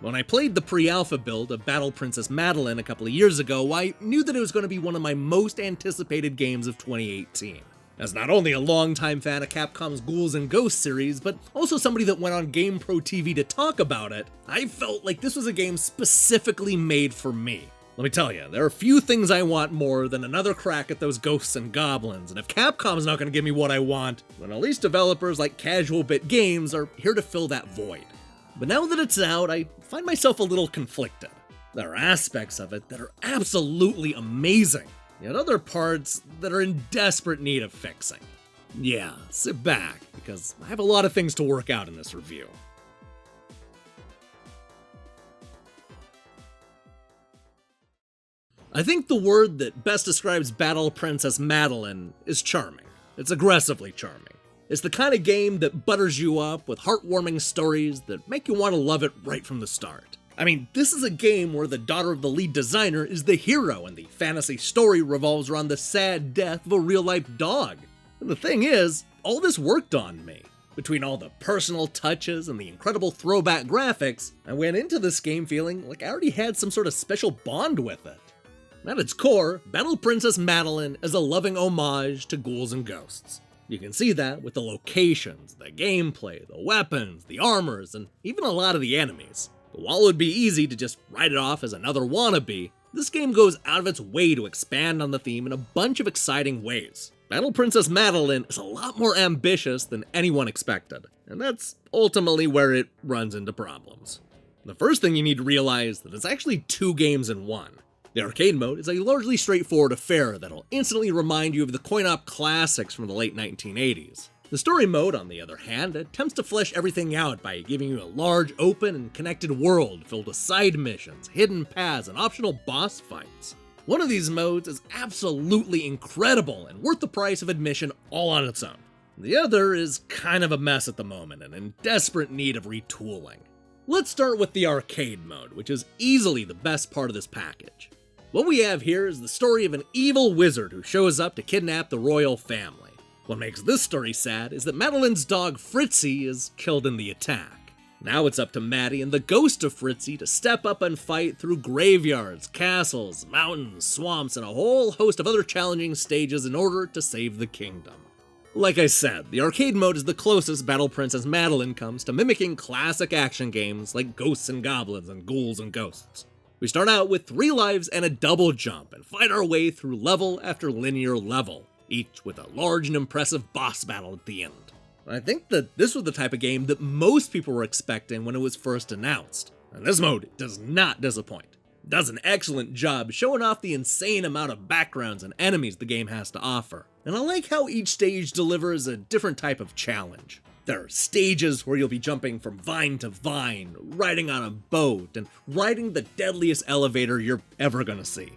When I played the pre-alpha build of Battle Princess Madelyn a couple of years ago, I knew that it was going to be one of my most anticipated games of 2018. As not only a longtime fan of Capcom's Ghouls and Ghosts series, but also somebody that went on GamePro TV to talk about it, I felt like this was a game specifically made for me. Let me tell you, there are few things I want more than another crack at those ghosts and goblins, and if Capcom's not going to give me what I want, then at least developers like Casual Bit Games are here to fill that void. But now that it's out, I find myself a little conflicted. There are aspects of it that are absolutely amazing, yet other parts that are in desperate need of fixing. Yeah, sit back, because I have a lot of things to work out in this review. I think the word that best describes Battle Princess Madelyn is charming. It's aggressively charming. It's the kind of game that butters you up with heartwarming stories that make you want to love it right from the start. I mean, this is a game where the daughter of the lead designer is the hero and the fantasy story revolves around the sad death of a real-life dog. And the thing is, all this worked on me. Between all the personal touches and the incredible throwback graphics, I went into this game feeling like I already had some sort of special bond with it. At its core, Battle Princess Madelyn is a loving homage to Ghouls and Ghosts. You can see that with the locations, the gameplay, the weapons, the armors, and even a lot of the enemies. But while it would be easy to just write it off as another wannabe, this game goes out of its way to expand on the theme in a bunch of exciting ways. Battle Princess Madelyn is a lot more ambitious than anyone expected, and that's ultimately where it runs into problems. The first thing you need to realize is that it's actually two games in one. The arcade mode is a largely straightforward affair that'll instantly remind you of the coin-op classics from the late 1980s. The story mode, on the other hand, attempts to flesh everything out by giving you a large, open, and connected world filled with side missions, hidden paths, and optional boss fights. One of these modes is absolutely incredible and worth the price of admission all on its own. The other is kind of a mess at the moment and in desperate need of retooling. Let's start with the arcade mode, which is easily the best part of this package. What we have here is the story of an evil wizard who shows up to kidnap the royal family. What makes this story sad is that Madelyn's dog Fritzy is killed in the attack. Now it's up to Maddie and the ghost of Fritzy to step up and fight through graveyards, castles, mountains, swamps, and a whole host of other challenging stages in order to save the kingdom. Like I said, the arcade mode is the closest Battle Princess Madelyn comes to mimicking classic action games like Ghosts and Goblins and Ghouls and Ghosts. We start out with 3 lives and a double jump and fight our way through level after linear level, each with a large and impressive boss battle at the end. I think that this was the type of game that most people were expecting when it was first announced, and this mode does not disappoint. It does an excellent job showing off the insane amount of backgrounds and enemies the game has to offer, and I like how each stage delivers a different type of challenge. There are stages where you'll be jumping from vine to vine, riding on a boat, and riding the deadliest elevator you're ever gonna see.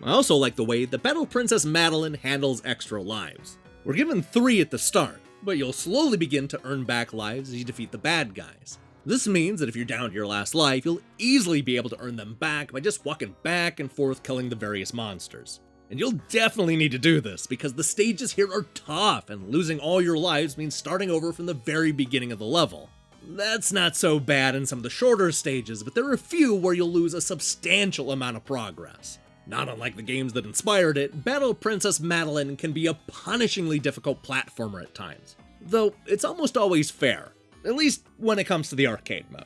I also like the way that Battle Princess Madelyn handles extra lives. We're given 3 at the start, but you'll slowly begin to earn back lives as you defeat the bad guys. This means that if you're down to your last life, you'll easily be able to earn them back by just walking back and forth killing the various monsters. And you'll definitely need to do this, because the stages here are tough, and losing all your lives means starting over from the very beginning of the level. That's not so bad in some of the shorter stages, but there are a few where you'll lose a substantial amount of progress. Not unlike the games that inspired it, Battle Princess Madelyn can be a punishingly difficult platformer at times, though it's almost always fair, at least when it comes to the arcade mode.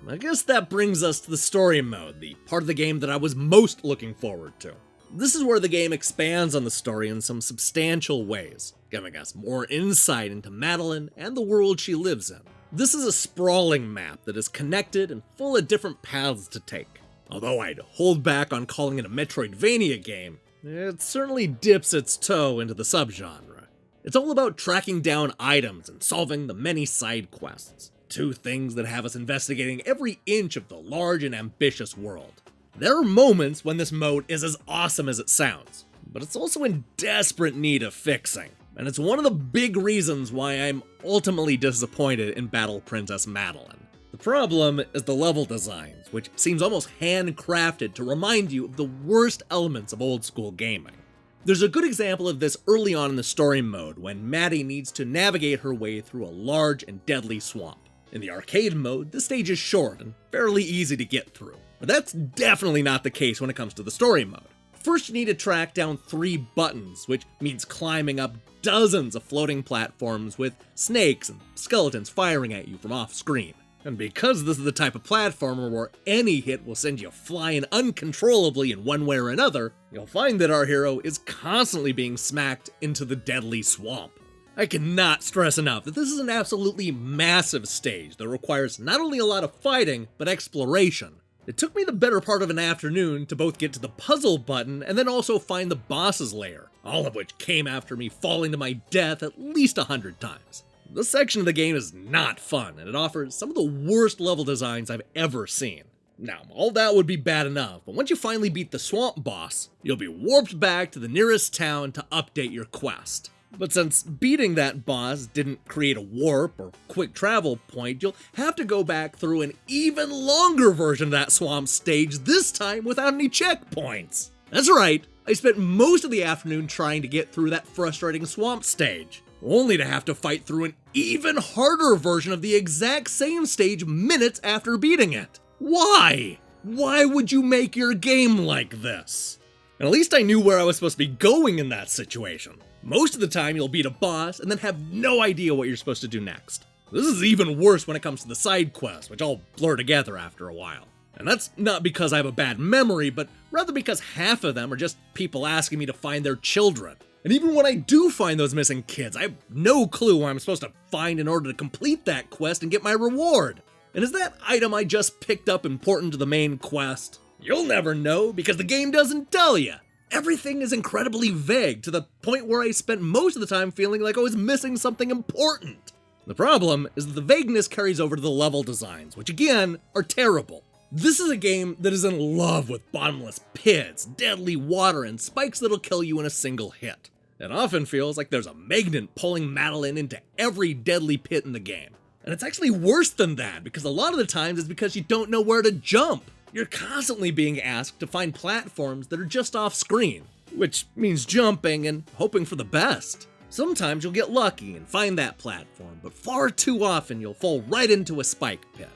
I guess that brings us to the story mode, the part of the game that I was most looking forward to. This is where the game expands on the story in some substantial ways, giving us more insight into Madelyn and the world she lives in. This is a sprawling map that is connected and full of different paths to take. Although I'd hold back on calling it a Metroidvania game, it certainly dips its toe into the subgenre. It's all about tracking down items and solving the many side quests, 2 things that have us investigating every inch of the large and ambitious world. There are moments when this mode is as awesome as it sounds, but it's also in desperate need of fixing, and it's one of the big reasons why I'm ultimately disappointed in Battle Princess Madelyn. The problem is the level designs, which seems almost handcrafted to remind you of the worst elements of old school gaming. There's a good example of this early on in the story mode when Maddie needs to navigate her way through a large and deadly swamp. In the arcade mode, the stage is short and fairly easy to get through, but that's definitely not the case when it comes to the story mode. First, you need to track down 3 buttons, which means climbing up dozens of floating platforms with snakes and skeletons firing at you from off-screen. And because this is the type of platformer where any hit will send you flying uncontrollably in one way or another, you'll find that our hero is constantly being smacked into the deadly swamp. I cannot stress enough that this is an absolutely massive stage that requires not only a lot of fighting, but exploration. It took me the better part of an afternoon to both get to the puzzle button and then also find the boss's lair, all of which came after me falling to my death at least 100 times. This section of the game is not fun, and it offers some of the worst level designs I've ever seen. Now, all that would be bad enough, but once you finally beat the swamp boss, you'll be warped back to the nearest town to update your quest. But since beating that boss didn't create a warp or quick travel point, you'll have to go back through an even longer version of that swamp stage, this time without any checkpoints. That's right, I spent most of the afternoon trying to get through that frustrating swamp stage, only to have to fight through an even harder version of the exact same stage minutes after beating it. Why? Why would you make your game like this? And at least I knew where I was supposed to be going in that situation. Most of the time you'll beat a boss and then have no idea what you're supposed to do next. This is even worse when it comes to the side quests, which all blur together after a while. And that's not because I have a bad memory, but rather because half of them are just people asking me to find their children. And even when I do find those missing kids, I have no clue what I'm supposed to find in order to complete that quest and get my reward. And is that item I just picked up important to the main quest? You'll never know because the game doesn't tell you. Everything is incredibly vague to the point where I spent most of the time feeling like I was missing something important. The problem is that the vagueness carries over to the level designs, which again, are terrible. This is a game that is in love with bottomless pits, deadly water, and spikes that'll kill you in a single hit. It often feels like there's a magnet pulling Madelyn into every deadly pit in the game. And it's actually worse than that, because a lot of the times it's because you don't know where to jump. You're constantly being asked to find platforms that are just off screen, which means jumping and hoping for the best. Sometimes you'll get lucky and find that platform, but far too often you'll fall right into a spike pit.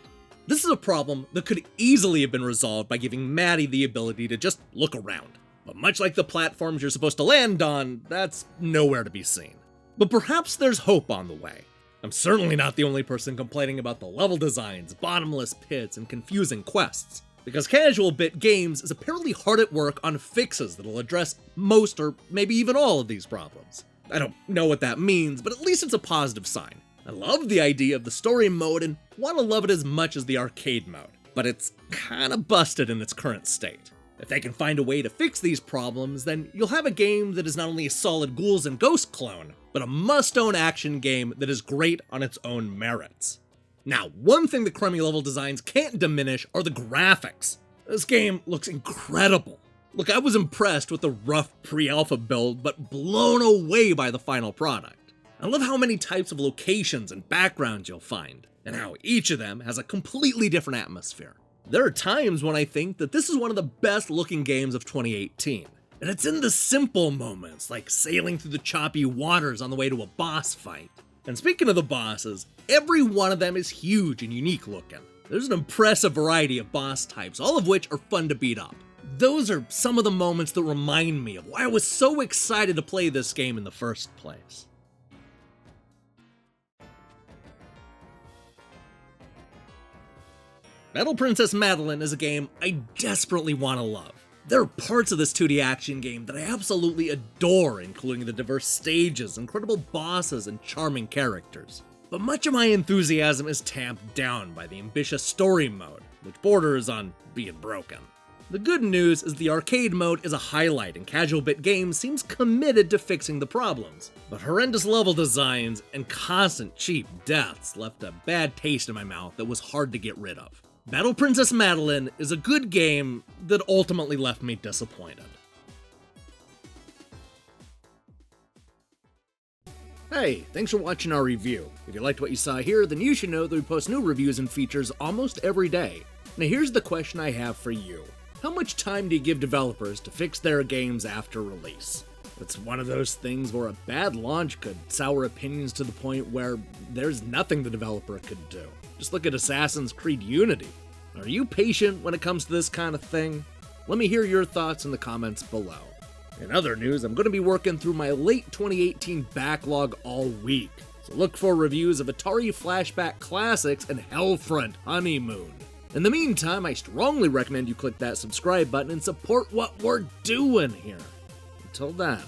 This is a problem that could easily have been resolved by giving Maddie the ability to just look around. But much like the platforms you're supposed to land on, that's nowhere to be seen. But perhaps there's hope on the way. I'm certainly not the only person complaining about the level designs, bottomless pits, and confusing quests. Because Casual Bit Games is apparently hard at work on fixes that'll address most or maybe even all of these problems. I don't know what that means, but at least it's a positive sign. I love the idea of the story mode and want to love it as much as the arcade mode, but it's kinda busted in its current state. If they can find a way to fix these problems, then you'll have a game that is not only a solid Ghouls and Ghosts clone, but a must-own action game that is great on its own merits. Now, one thing the crummy level designs can't diminish are the graphics. This game looks incredible. Look, I was impressed with the rough pre-alpha build, but blown away by the final product. I love how many types of locations and backgrounds you'll find, and how each of them has a completely different atmosphere. There are times when I think that this is one of the best looking games of 2018. And it's in the simple moments, like sailing through the choppy waters on the way to a boss fight. And speaking of the bosses, every one of them is huge and unique looking. There's an impressive variety of boss types, all of which are fun to beat up. Those are some of the moments that remind me of why I was so excited to play this game in the first place. Battle Princess Madelyn is a game I desperately want to love. There are parts of this 2D action game that I absolutely adore, including the diverse stages, incredible bosses, and charming characters. But much of my enthusiasm is tamped down by the ambitious story mode, which borders on being broken. The good news is the arcade mode is a highlight, and Casual Bit Games seems committed to fixing the problems. But horrendous level designs and constant cheap deaths left a bad taste in my mouth that was hard to get rid of. Battle Princess Madelyn is a good game that ultimately left me disappointed. Hey, thanks for watching our review. If you liked what you saw here, then you should know that we post new reviews and features almost every day. Now here's the question I have for you. How much time do you give developers to fix their games after release? It's one of those things where a bad launch could sour opinions to the point where there's nothing the developer could do. Just look at Assassin's Creed Unity. Are you patient when it comes to this kind of thing? Let me hear your thoughts in the comments below. In other news, I'm going to be working through my late 2018 backlog all week, so look for reviews of Atari Flashback Classics and Hellfront Honeymoon. In the meantime, I strongly recommend you click that subscribe button and support what we're doing here. Until then.